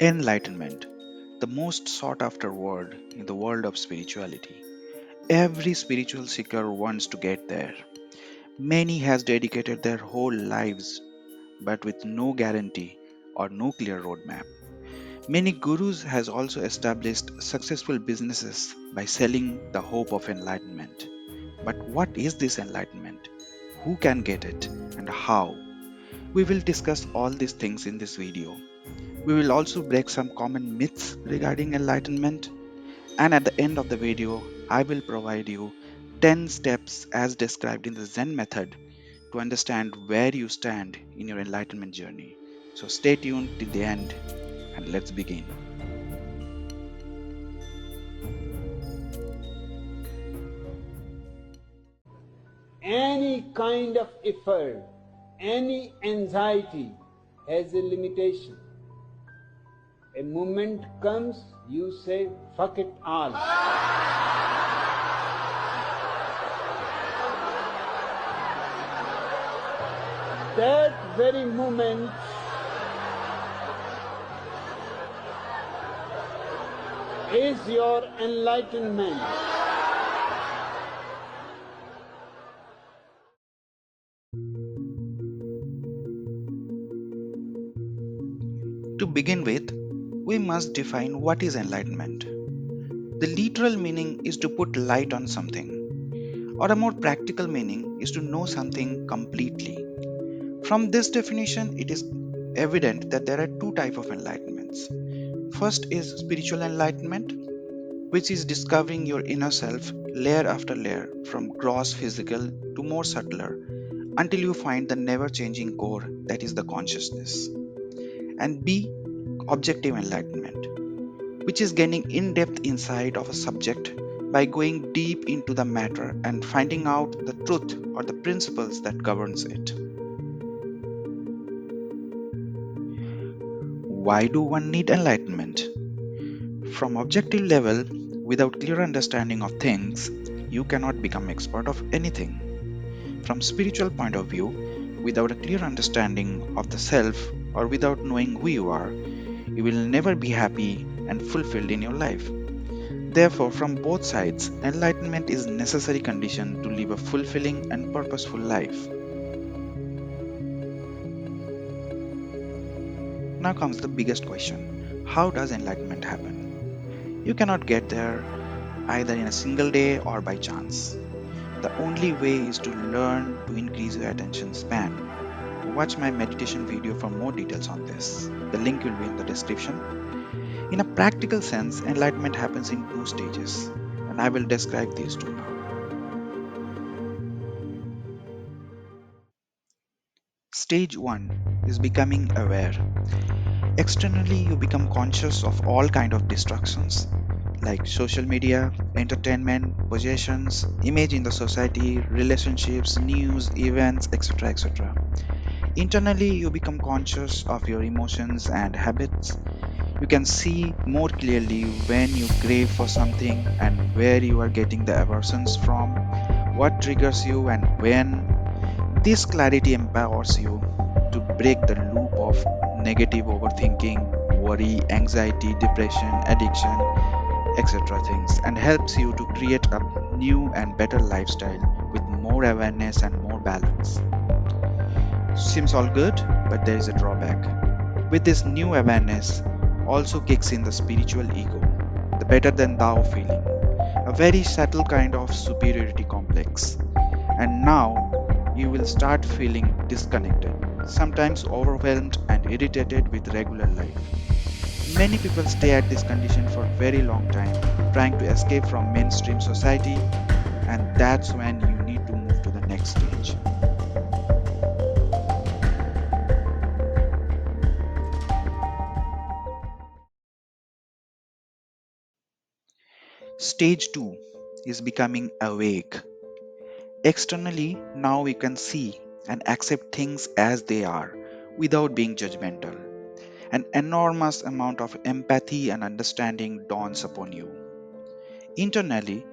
Enlightenment, the most sought after word in the world of spirituality. Every spiritual seeker wants to get there. Many has dedicated their whole lives but with no guarantee or no clear roadmap. Many gurus has also established successful businesses by selling the hope of enlightenment. But what is this enlightenment? Who can get it and how? We will discuss all these things in this video. We will also break some common myths regarding enlightenment, and at the end of the video, I will provide you 10 steps as described in the Zen method to understand where you stand in your enlightenment journey. So stay tuned till the end and let's begin. Any kind of effort, any anxiety has a limitation. A moment comes, you say, fuck it all. That very moment is your enlightenment. To begin with, we must define what is enlightenment. The literal meaning is to put light on something, or a more practical meaning is to know something completely. From this definition, it is evident that there are two types of enlightenments. First is spiritual enlightenment, which is discovering your inner self layer after layer from gross physical to more subtler until you find the never changing core that is the consciousness. And B, objective enlightenment, which is gaining in depth insight of a subject by going deep into the matter and finding out the truth or the principles that governs it. Why do one need enlightenment? From objective level, without clear understanding of things, you cannot become expert of anything. From spiritual point of view, without a clear understanding of the self or without knowing who you are, you will never be happy and fulfilled in your life. Therefore, from both sides, enlightenment is necessary condition to live a fulfilling and purposeful life. Now comes the biggest question. How does enlightenment happen? You cannot get there either in a single day or by chance. The only way is to learn to increase your attention span. Watch my meditation video for more details on this. The link will be in the description. In a practical sense, enlightenment happens in two stages, and I will describe these two now. Stage 1 is becoming aware. Externally, you become conscious of all kind of distractions like social media, entertainment, possessions, image in the society, relationships, news, events, etc. etc. Internally, you become conscious of your emotions and habits. You can see more clearly when you crave for something and where you are getting the aversions from, what triggers you and when. This clarity empowers you to break the loop of negative overthinking, worry, anxiety, depression, addiction, etc. things and helps you to create a new and better lifestyle with more awareness and more balance. Seems all good, but there is a drawback. With this new awareness, also kicks in the spiritual ego, the better than thou feeling, a very subtle kind of superiority complex. And now you will start feeling disconnected, sometimes overwhelmed and irritated with regular life. Many people stay at this condition for a very long time, trying to escape from mainstream society, and that's when you need to move to the next stage. Stage 2 is becoming awake. Externally, now we can see and accept things as they are without being judgmental. An enormous amount of empathy and understanding dawns upon you. Internally,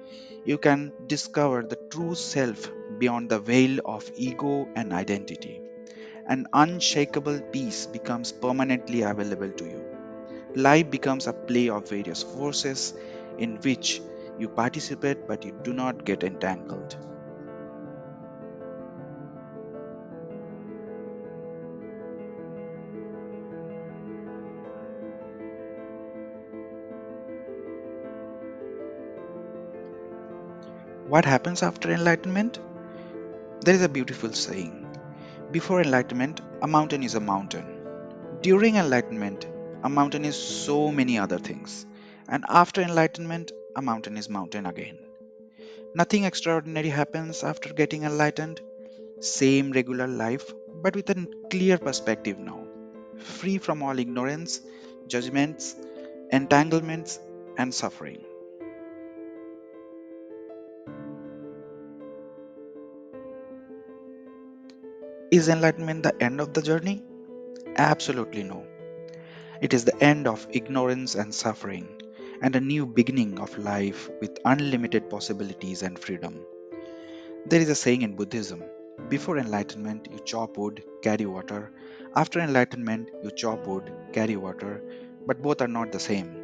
you can discover the true self beyond the veil of ego and identity. An unshakable peace becomes permanently available to you. Life becomes a play of various forces in which you participate but you do not get entangled. What happens after enlightenment? There is a beautiful saying: before enlightenment, a mountain is a mountain. During enlightenment, a mountain is so many other things. And after enlightenment, a mountain is mountain again. Nothing extraordinary happens after getting enlightened. Same regular life, but with a clear perspective now. Free from all ignorance, judgments, entanglements, and suffering. Is enlightenment the end of the journey? Absolutely no. It is the end of ignorance and suffering, and a new beginning of life with unlimited possibilities and freedom. There is a saying in Buddhism: before enlightenment, you chop wood, carry water. After enlightenment, you chop wood, carry water. But both are not the same.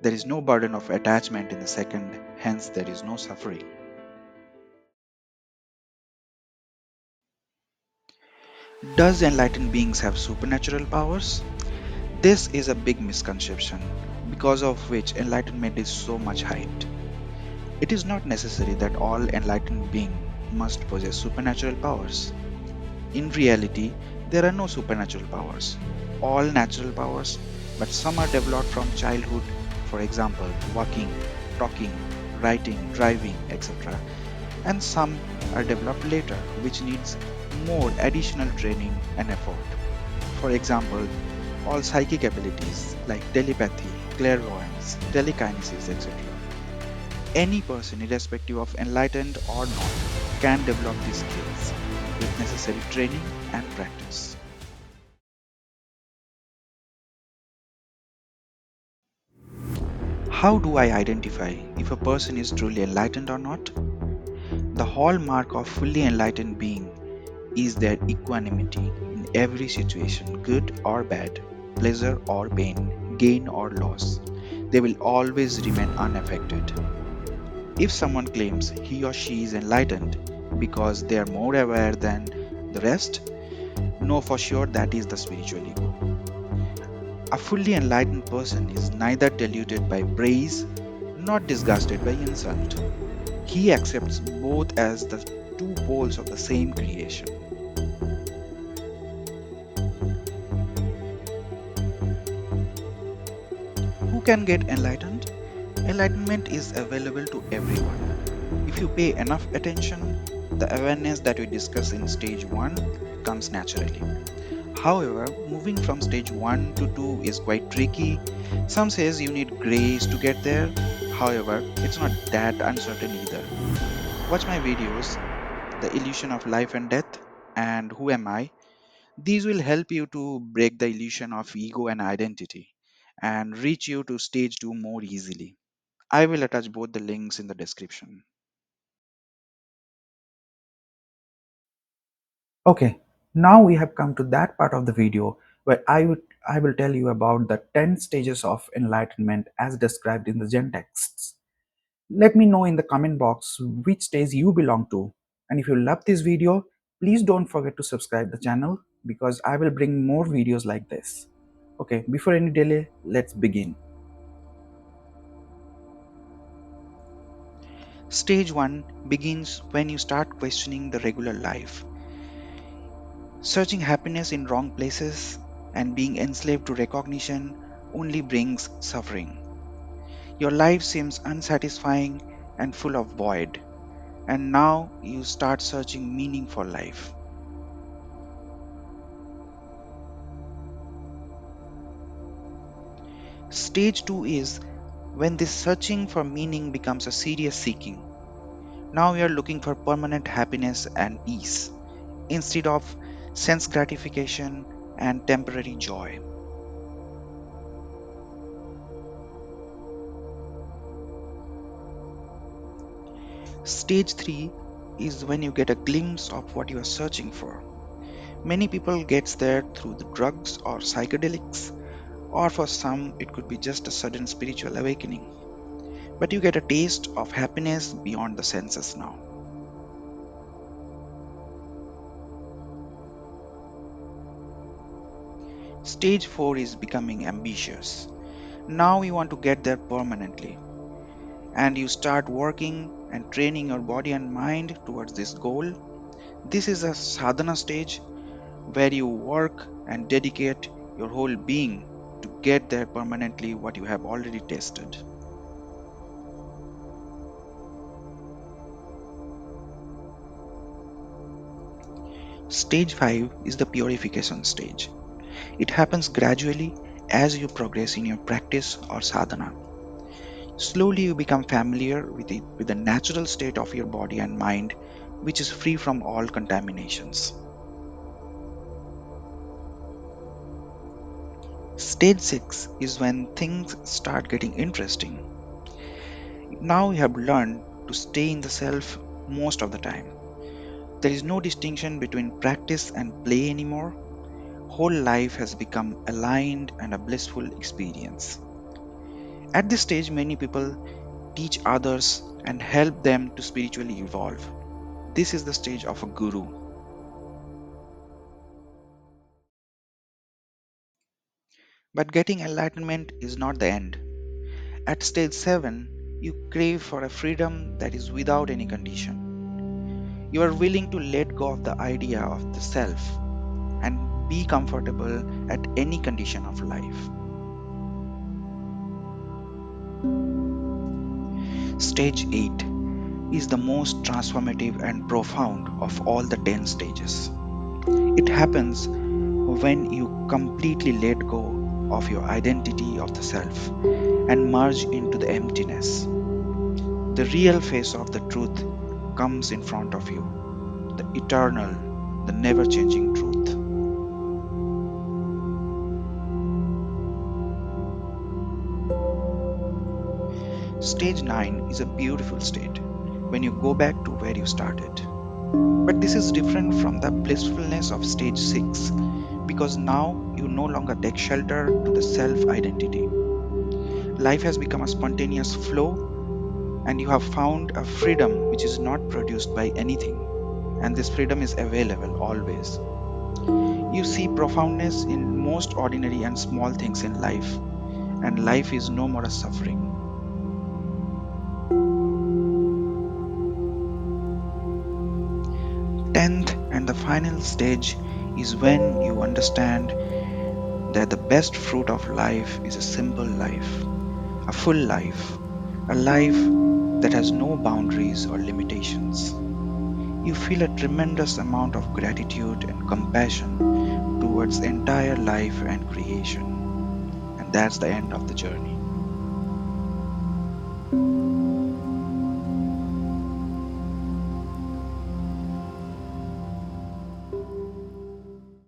There is no burden of attachment in the second, hence, there is no suffering. Does enlightened beings have supernatural powers? This is a big misconception, because of which enlightenment is so much hyped. It is not necessary that all enlightened beings must possess supernatural powers. In reality, there are no supernatural powers, all natural powers, but some are developed from childhood, for example, walking, talking, writing, driving, etc., and some are developed later, which needs more additional training and effort. For example, all psychic abilities like telepathy, clairvoyance, telekinesis, etc. Any person, irrespective of enlightened or not, can develop these skills with necessary training and practice. How do I identify if a person is truly enlightened or not? The hallmark of fully enlightened being is their equanimity in every situation, good or bad, pleasure or pain, gain or loss. They will always remain unaffected. If someone claims he or she is enlightened because they are more aware than the rest, know for sure that is the spiritual ego. A fully enlightened person is neither deluded by praise nor disgusted by insult. He accepts both as the two poles of the same creation. Who can get enlightened? Enlightenment is available to everyone. If you pay enough attention, the awareness that we discuss in stage 1 comes naturally. However, moving from stage 1 to 2 is quite tricky. Some says you need grace to get there. However, it's not that uncertain either. Watch my videos, The Illusion of Life and Death and Who Am I? These will help you to break the illusion of ego and identity and reach you to stage 2 more easily. I will attach both the links in the description. Okay, now we have come to that part of the video where I will tell you about the 10 stages of enlightenment as described in the Zen texts. Let me know in the comment box which stage you belong to. And if you love this video, please don't forget to subscribe the channel because I will bring more videos like this. Okay, before any delay, let's begin. Stage 1 begins when you start questioning the regular life, searching happiness in wrong places and being enslaved to recognition only brings suffering. Your life seems unsatisfying and full of void, and now you start searching meaning for life. Stage 2 is when this searching for meaning becomes a serious seeking. Now you are looking for permanent happiness and peace instead of sense gratification and temporary joy. Stage 3 is when you get a glimpse of what you are searching for. Many people gets there through the drugs or psychedelics or for some, it could be just a sudden spiritual awakening. But you get a taste of happiness beyond the senses now. Stage 4 is becoming ambitious. Now you want to get there permanently, and you start working and training your body and mind towards this goal. This is a sadhana stage where you work and dedicate your whole being to get there permanently what you have already tasted. Stage 5 is the purification stage. It happens gradually as you progress in your practice or sadhana. Slowly you become familiar with the natural state of your body and mind, which is free from all contaminations. Stage 6 is when things start getting interesting. Now you have learned to stay in the self most of the time. There is no distinction between practice and play anymore. Whole life has become aligned and a blissful experience. At this stage, many people teach others and help them to spiritually evolve. This is the stage of a guru. But getting enlightenment is not the end. At stage 7, you crave for a freedom that is without any condition. You are willing to let go of the idea of the self and be comfortable at any condition of life. Stage 8 is the most transformative and profound of all the 10 stages. It happens when you completely let go of your identity of the self and merge into the emptiness. The real face of the truth comes in front of you, the eternal, the never changing truth. Stage 9 is a beautiful state when you go back to where you started. But this is different from the blissfulness of stage 6 because now you no longer take shelter to the self identity. Life has become a spontaneous flow, and you have found a freedom which is not produced by anything. And this freedom is available always. You see profoundness in most ordinary and small things in life, and life is no more a suffering. 10th and the final stage is when you understand that the best fruit of life is a simple life, a full life, a life that has no boundaries or limitations. You feel a tremendous amount of gratitude and compassion towards entire life and creation. And that's the end of the journey.